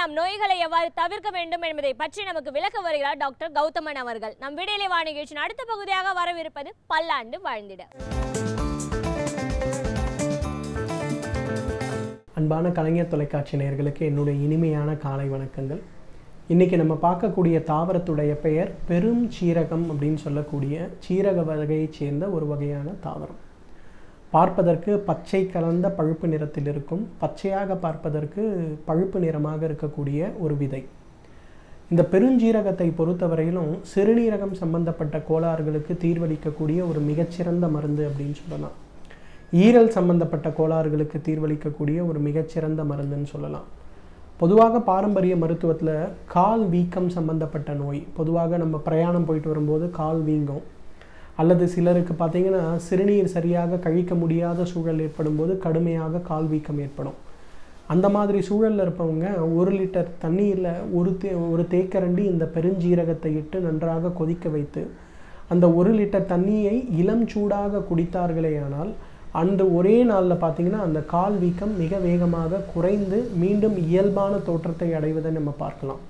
நாம் நோய்களை எவ்வாறு தவிர்க்க வேண்டும் என்பதை பற்றி நமக்கு விளக்க வருகிறார் டாக்டர் கௌதமன் அவர்கள். நம் விடியலை வா நிகழ்ச்சியின் அடுத்த பகுதியாக வரவிருப்பது பல்லாண்டு வாழ்ந்திட. அன்பான கலைஞர் தொலைக்காட்சி நேயர்களுக்கு என்னுடைய இனிமையான காலை வணக்கங்கள். இன்றைக்கி நம்ம பார்க்கக்கூடிய தாவரத்துடைய பெயர் பெரும் சீரகம் அப்படின்னு சொல்லக்கூடிய சீரக வகையைச் சேர்ந்த ஒரு வகையான தாவரம். பார்ப்பதற்கு பச்சை கலந்த பழுப்பு நிறத்தில் இருக்கும், பச்சையாக பார்ப்பதற்கு பழுப்பு நிறமாக இருக்கக்கூடிய ஒரு விதை. இந்த பெருஞ்சீரகத்தை பொறுத்தவரையிலும் சிறுநீரகம் சம்பந்தப்பட்ட கோளாறுகளுக்கு தீர்வளிக்கக்கூடிய ஒரு மிகச்சிறந்த மருந்து அப்படின்னு சொல்லலாம். ஈரல் சம்பந்தப்பட்ட கோளாறுகளுக்கு தீர்வளிக்கக்கூடிய ஒரு மிகச்சிறந்த மருந்துன்னு சொல்லலாம். பொதுவாக பாரம்பரிய மருத்துவத்தில் கால் வீக்கம் சம்பந்தப்பட்ட நோய், பொதுவாக நம்ம பிரயாணம் போயிட்டு வரும்போது கால் வீங்கும், அல்லது சிலருக்கு பார்த்திங்கன்னா சிறுநீர் சரியாக கழிக்க முடியாத சூழல் ஏற்படும் போது கடுமையாக கால் வீக்கம் ஏற்படும். அந்த மாதிரி சூழலில் இருப்பவங்க 1 லிட்டர் தண்ணீரில் ஒரு தேக்கரண்டி இந்த பெருஞ்சீரகத்தை இட்டு நன்றாக கொதிக்க வைத்து அந்த 1 லிட்டர் தண்ணியை இளம் சூடாக குடித்தார்களேயானால் அந்த ஒரே நாளில் பார்த்திங்கன்னா அந்த கால் வீக்கம் மிக வேகமாக குறைந்து மீண்டும் இயல்பான தோற்றத்தை அடைவதை நம்ம பார்க்கலாம்.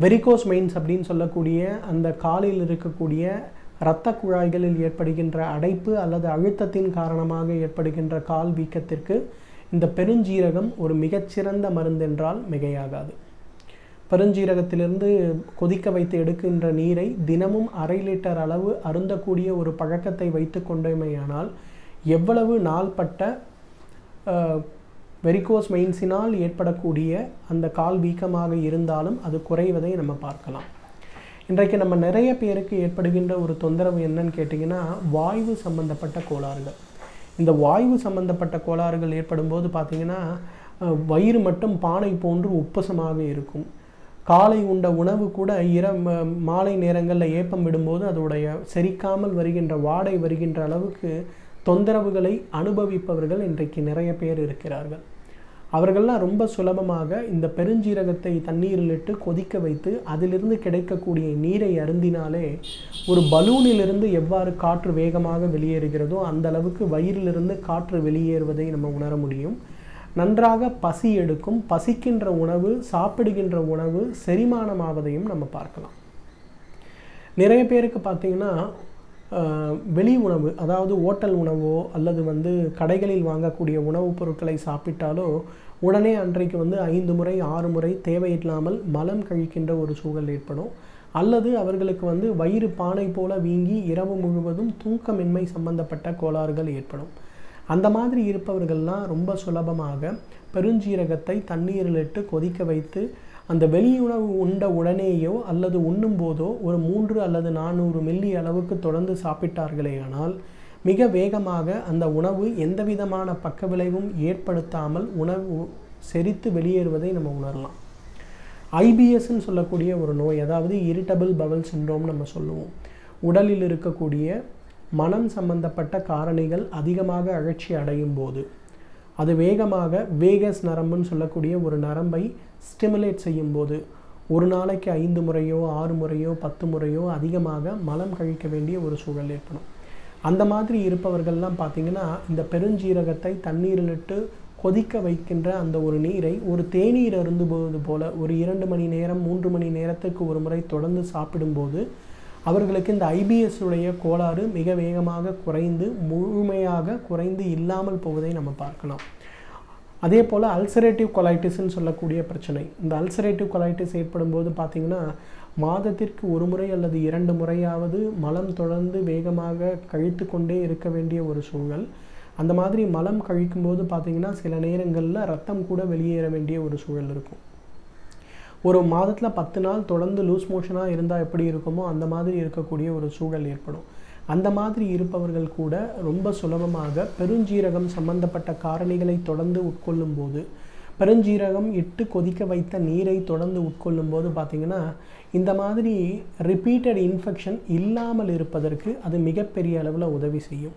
வெரிகோஸ் வெயின்ஸ் அப்படின்னு சொல்லக்கூடிய அந்த காலில் இருக்கக்கூடிய இரத்த குழாய்களில் ஏற்படுகின்ற அடைப்பு அல்லது அழுத்தத்தின் காரணமாக ஏற்படுகின்ற கால் வீக்கத்திற்கு இந்த பெருஞ்சீரகம் ஒரு மிகச்சிறந்த மருந்தென்றால் மிகையாகாது. பெருஞ்சீரகத்திலிருந்து கொதிக்க வைத்து எடுக்கின்ற நீரை தினமும் 1/2 லிட்டர் அளவு அருந்தக்கூடிய ஒரு பழக்கத்தை வைத்து கொண்டோமேயானால் எவ்வளவு நாள்பட்ட வெரிகோஸ் வெயின்ஸினால் ஏற்படக்கூடிய அந்த கால் வீக்கமாக இருந்தாலும் அது குறைவதை நம்ம பார்க்கலாம். இன்றைக்கு நம்ம நிறைய பேருக்கு ஏற்படுகின்ற ஒரு தொந்தரவு என்னன்னு கேட்டிங்கன்னா வாய்வு சம்பந்தப்பட்ட கோளாறுகள். இந்த வாய்வு சம்பந்தப்பட்ட கோளாறுகள் ஏற்படும் போது பார்த்திங்கன்னா வயிறு மட்டும் பானை போன்று உப்பசமாக இருக்கும். காலை உண்ட உணவு கூட மாலை நேரங்களில் ஏப்பம் விடும்போது அதோடைய செரிக்காமல் வருகின்ற வாடை வருகின்ற அளவுக்கு தொந்தரவுகளை அனுபவிப்பவர்கள் இன்றைக்கு நிறைய பேர் இருக்கிறார்கள். அவர்கள்லாம் ரொம்ப சுலபமாக இந்த பெருஞ்சீரகத்தை தண்ணீரில் இட்டு கொதிக்க வைத்து அதிலிருந்து கிடைக்கக்கூடிய நீரை அருந்தினாலே ஒரு பலூனிலிருந்து எவ்வாறு காற்று வேகமாக வெளியேறுகிறதோ அந்த அளவுக்கு வயிறிலிருந்து காற்று வெளியேறுவதை நம்ம உணர முடியும். நன்றாக பசி எடுக்கும், பசிக்கின்ற உணவு சாப்பிடுகின்ற உணவு செரிமானமாவதையும் நம்ம பார்க்கலாம். நிறைய பேருக்கு பார்த்திங்கன்னா வெளி உணவு, அதாவது ஓட்டல் உணவோ அல்லது கடைகளில் வாங்கக்கூடிய உணவுப் பொருட்களை சாப்பிட்டாலோ உடனே அன்றைக்கு 5 முறை 6 முறை தேவையில்லாமல் மலம் கழிக்கின்ற ஒரு சூழல் ஏற்படும். அல்லது அவர்களுக்கு வயிறு பானை போல வீங்கி இரவு முழுவதும் தூக்கமின்மை சம்பந்தப்பட்ட கோளாறுகள் ஏற்படும். அந்த மாதிரி இருப்பவர்கள்லாம் ரொம்ப சுலபமாக பெருஞ்சீரகத்தை தண்ணீரில் இட்டு கொதிக்க வைத்து அந்த வெளியுணவு உண்ட உடனேயோ அல்லது உண்ணும் போதோ ஒரு 300 அல்லது 400 மில்லி அளவுக்கு தொடர்ந்து சாப்பிட்டார்களேயானால் மிக வேகமாக அந்த உணவு எந்த விதமான பக்க விளைவும் ஏற்படுத்தாமல் உணவு செரித்து வெளியேறுவதை நம்ம உணரலாம். ஐபிஎஸ்ன்னு சொல்லக்கூடிய ஒரு நோய், அதாவது இரிட்டபிள் பவல் சிண்ட்ரோம் நம்ம சொல்லுவோம். உடலில் இருக்கக்கூடிய மனம் சம்பந்தப்பட்ட காரணிகள் அதிகமாக அழற்சி அடையும் போது அது வேகமாக வேகஸ் நரம்புன்னு சொல்லக்கூடிய ஒரு நரம்பை ஸ்டிமுலேட் செய்யும் போது ஒரு நாளைக்கு 5 முறையோ 6 முறையோ 10 முறையோ அதிகமாக மலம் கழிக்க வேண்டிய ஒரு சூழல் ஏற்படும். அந்த மாதிரி இருப்பவர்கள்லாம் பார்த்திங்கன்னா இந்த பெருஞ்சீரகத்தை தண்ணீரில் இட்டு கொதிக்க வைக்கின்ற அந்த ஒரு நீரை ஒரு தேநீர் அருந்தும்போது போல ஒரு 2 மணி நேரம் 3 மணி நேரத்துக்கு ஒரு முறை தொடர்ந்து சாப்பிடும்போது அவர்களுக்கு இந்த ஐபிஎஸ் உடைய கோளாறு மிக வேகமாக குறைந்து முழுமையாக குறைந்து இல்லாமல் போவதை நம்ம பார்க்கலாம். அதே போல் அல்சரேட்டிவ் கொலைட்டிஸ்ன்னு சொல்லக்கூடிய பிரச்சனை, இந்த அல்சரேட்டிவ் கொலைட்டிஸ் ஏற்படும் போது பார்த்திங்கன்னா மாதத்திற்கு 1 முறை அல்லது 2 முறையாவது மலம் தொடர்ந்து வேகமாக கழித்து கொண்டே இருக்க வேண்டிய ஒரு சூழல். அந்த மாதிரி மலம் கழிக்கும்போது பார்த்திங்கன்னா சில நேரங்களில் ரத்தம் கூட வெளியேற வேண்டிய ஒரு சூழல் இருக்கும். ஒரு மாதத்தில் 10 நாள் தொடர்ந்து லூஸ் மோஷனாக இருந்தால் எப்படி இருக்குமோ அந்த மாதிரி இருக்கக்கூடிய ஒரு சூழல் ஏற்படும். அந்த மாதிரி இருப்பவர்கள் கூட ரொம்ப சுலபமாக பெருஞ்சீரகம் சம்பந்தப்பட்ட காரணிகளை தொடர்ந்து உட்கொள்ளும் போது, பெருஞ்சீரகம் இட்டு கொதிக்க வைத்த நீரை தொடர்ந்து உட்கொள்ளும் போது பார்த்திங்கன்னா இந்த மாதிரி ரிப்பீட்டட் இன்ஃபெக்ஷன் இல்லாமல் இருப்பதற்கு அது மிகப்பெரிய அளவில் உதவி செய்யும்.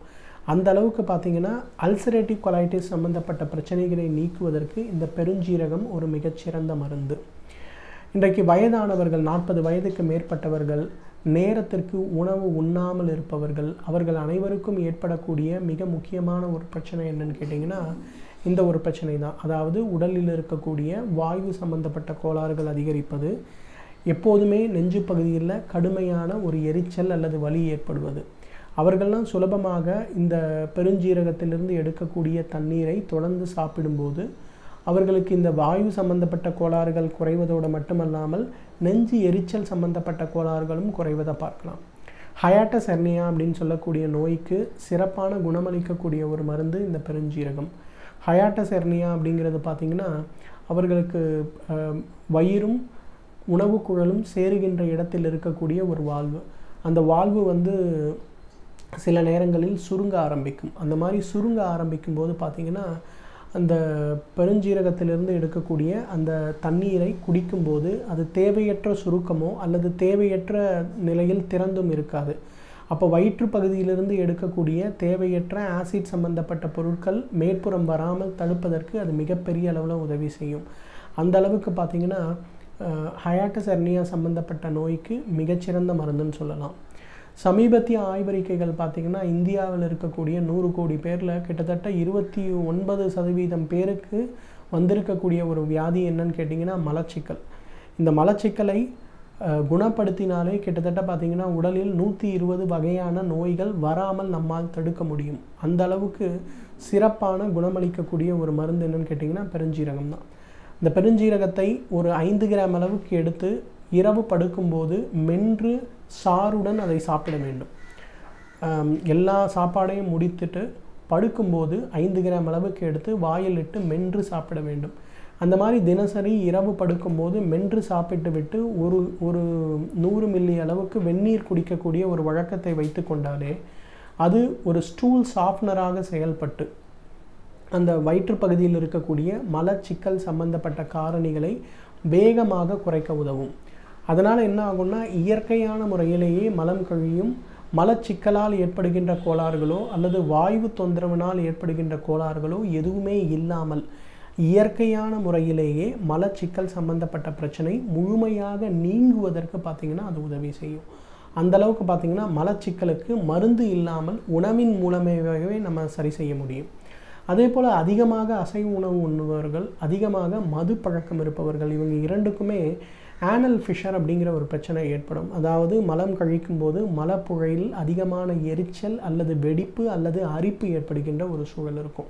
அந்த அளவுக்கு பார்த்திங்கன்னா அல்சரேட்டிவ் கொலைட்டிஸ் சம்பந்தப்பட்ட பிரச்சனைகளை நீக்குவதற்கு இந்த பெருஞ்சீரகம் ஒரு மிகச்சிறந்த மருந்து. இன்றைக்கு வயதானவர்கள் 40 வயதுக்கு மேற்பட்டவர்கள் நேரத்திற்கு உணவு உண்ணாமல் இருப்பவர்கள் அவர்கள் அனைவருக்கும் ஏற்படக்கூடிய மிக முக்கியமான ஒரு பிரச்சனை என்னன்னு கேட்டிங்கன்னா இந்த ஒரு பிரச்சனை தான். அதாவது உடலில் இருக்கக்கூடிய வாயு சம்பந்தப்பட்ட கோளாறுகள் அதிகரிப்பது, எப்போதுமே நெஞ்சு பகுதியில் கடுமையான ஒரு எரிச்சல் அல்லது வலி ஏற்படுவது. அவர்கள்லாம் சுலபமாக இந்த பெருஞ்சீரகத்திலிருந்து எடுக்கக்கூடிய தண்ணீரை தொடர்ந்து சாப்பிடும்போது அவர்களுக்கு இந்த வாயு சம்பந்தப்பட்ட கோளாறுகள் குறைவதோடு மட்டுமல்லாமல் நெஞ்சு எரிச்சல் சம்பந்தப்பட்ட கோளாறுகளும் குறைவதை பார்க்கலாம். ஹயாட்டஸ் ஹெர்னியா அப்படின்னு சொல்லக்கூடிய நோய்க்கு சிறப்பான குணமளிக்கக்கூடிய ஒரு மருந்து இந்த பெருஞ்சீரகம். ஹயாட்டஸ் ஹெர்னியா அப்படிங்கிறது பார்த்திங்கன்னா அவர்களுக்கு வயிறும் உணவு குழலும் சேருகின்ற இடத்தில் இருக்கக்கூடிய ஒரு வால்வு. அந்த வால்வு சில நேரங்களில் சுருங்க ஆரம்பிக்கும். அந்த மாதிரி சுருங்க ஆரம்பிக்கும் போது பார்த்திங்கன்னா அந்த பெருஞ்சீரகத்திலிருந்து எடுக்கக்கூடிய அந்த தண்ணீரை குடிக்கும்போது அது தேவையற்ற சுருக்கமோ அல்லது தேவையற்ற நிலையில் திறந்தும் இருக்காது. அப்போ வயிற்று பகுதியிலிருந்து எடுக்கக்கூடிய தேவையற்ற ஆசிட் சம்பந்தப்பட்ட பொருட்கள் மேற்புறம் வராமல் தடுப்பதற்கு அது மிகப்பெரிய அளவில் உதவி செய்யும். அந்த அளவுக்கு பார்த்திங்கன்னா ஹயாட்டஸ் ஹெர்னியா சம்பந்தப்பட்ட நோய்க்கு மிகச்சிறந்த மருந்துன்னு சொல்லலாம். சமீபத்திய ஆய்வறிக்கைகள் பார்த்திங்கன்னா இந்தியாவில் இருக்கக்கூடிய 100 கோடி பேரில் கிட்டத்தட்ட 29% பேருக்கு வந்திருக்கக்கூடிய ஒரு வியாதி என்னன்னு கேட்டிங்கன்னா மலச்சிக்கல். இந்த மலச்சிக்கலை குணப்படுத்தினாலே கிட்டத்தட்ட பார்த்திங்கன்னா உடலில் 120 வகையான நோய்கள் வராமல் நம்மால் தடுக்க முடியும். அந்த அளவுக்கு சிறப்பான குணமளிக்கக்கூடிய ஒரு மருந்து என்னன்னு கேட்டிங்கன்னா பெருஞ்சீரகம் தான். இந்த பெருஞ்சீரகத்தை ஒரு 5 கிராம் அளவுக்கு எடுத்து இரவு படுக்கும்போது மென்று சாறுடன் அதை சாப்பிட வேண்டும். எல்லா சாப்பாடையும் முடித்துட்டு படுக்கும்போது 5 கிராம் அளவுக்கு எடுத்து வாயில் இட்டு மென்று சாப்பிட வேண்டும். அந்த மாதிரி தினசரி இரவு படுக்கும்போது மென்று சாப்பிட்டு விட்டு ஒரு 100 மில்லி அளவுக்கு வெந்நீர் குடிக்கக்கூடிய ஒரு வழக்கத்தை வைத்து கொண்டாலே அது ஒரு ஸ்டூல் சாஃப்ட்னராக செயல்பட்டு அந்த வயிற்றுப்பகுதியில் இருக்கக்கூடிய மலச்சிக்கல் சம்பந்தப்பட்ட காரணிகளை வேகமாக குறைக்க உதவும். அதனால் என்ன ஆகும்னா இயற்கையான முறையிலேயே மலம் கழியும் மலச்சிக்கலால் ஏற்படுகின்ற கோளாறுகளோ அல்லது வாயு தொந்தரவினால் ஏற்படுகின்ற கோளாறுகளோ எதுவுமே இல்லாமல் இயற்கையான முறையிலேயே மலச்சிக்கல் சம்பந்தப்பட்ட பிரச்சனை முழுமையாக நீங்குவதற்கு பார்த்திங்கன்னா அது உதவி செய்யும். அந்தளவுக்கு பார்த்திங்கன்னா மலச்சிக்கலுக்கு மருந்து இல்லாமல் உணவின் மூலமாகவே நம்ம சரி செய்ய முடியும். அதே போல் அதிகமாக அசைவ உணவு உண்ணுபவர்கள், அதிகமாக மது பழக்கம் இருப்பவர்கள், இவங்க இரண்டுக்குமே ஆனல் ஃபிஷர் அப்படிங்கிற ஒரு பிரச்சனை ஏற்படும். அதாவது மலம் கழிக்கும் போது மலப்புழையில் அதிகமான எரிச்சல் அல்லது வெடிப்பு அல்லது அரிப்பு ஏற்படுகின்ற ஒரு சூழல் இருக்கும்.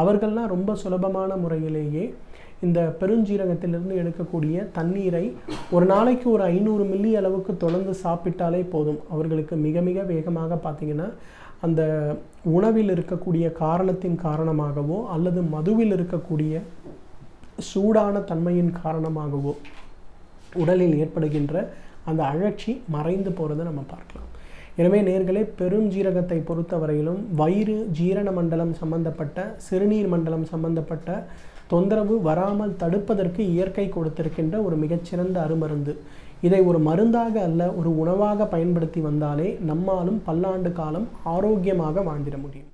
அவர்கள்லாம் ரொம்ப சுலபமான முறையிலேயே இந்த பெருஞ்சீரகத்திலிருந்து எடுக்கக்கூடிய தண்ணீரை ஒரு நாளைக்கு ஒரு 500 மில்லி அளவுக்கு தொடர்ந்து சாப்பிட்டாலே போதும். அவர்களுக்கு மிக மிக வேகமாக பார்த்திங்கன்னா அந்த உணவில் இருக்கக்கூடிய காரணத்தின் காரணமாகவோ அல்லது மதுவில் இருக்கக்கூடிய சூடான தன்மையின் காரணமாகவோ உடலில் ஏற்படுகின்ற அந்த அழற்சி மறைந்து போகிறத நம்ம பார்க்கலாம். எனவே நேர்களே, பெருஞ்சீரகத்தை பொறுத்தவரையிலும் வயிறு ஜீரண மண்டலம் சம்பந்தப்பட்ட சிறுநீர் மண்டலம் சம்பந்தப்பட்ட தொந்தரவு வராமல் தடுப்பதற்கு இயற்கை கொடுத்திருக்கின்ற ஒரு மிகச்சிறந்த அருமருந்து. இதை ஒரு மருந்தாக அல்ல ஒரு உணவாக பயன்படுத்தி வந்தாலே நம்மாலும் பல்லாண்டு காலம் ஆரோக்கியமாக வாழ்ந்திட முடியும்.